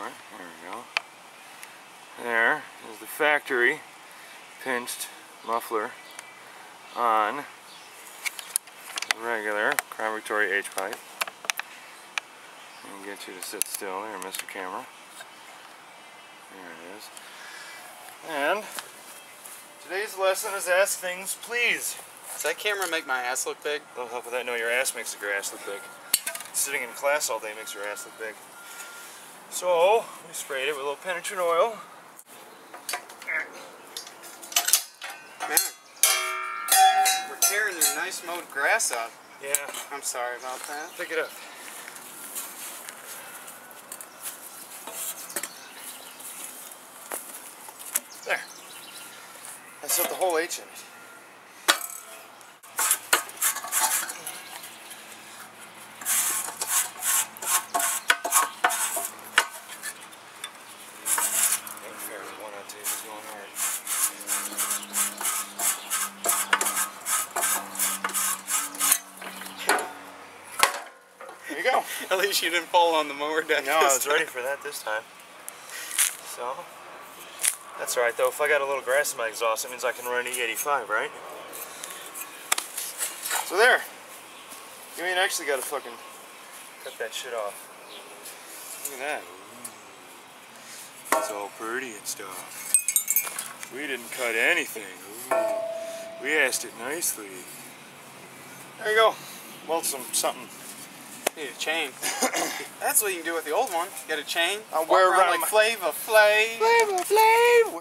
for it. There we go. There is the factory pinched muffler on the regular Crown Victoria H pipe. And get you to sit still there, Mr. Camera. There it is. And today's lesson is ask things please. Does that camera make my ass look big? Don't help with that. No, your ass makes your ass look big. Sitting in class all day makes your ass look big. So, we sprayed it with a little penetrant oil. Man, we're tearing your nice mowed grass up. Yeah. I'm sorry about that. Pick it up. There. I set the whole H in it. There you go. At least you didn't fall on the mower deck. No, I was ready for that this time. So, that's alright though. If I got a little grass in my exhaust, it means I can run E85, right? So there. You ain't actually got to fucking cut that shit off. Look at that. Ooh. It's all pretty and stuff. We didn't cut anything. Ooh. We asked it nicely. There you go. Well, something. You need a chain. That's what you can do with the old one. Get a chain. I'll wear around like Flava Flav. Flava Flav.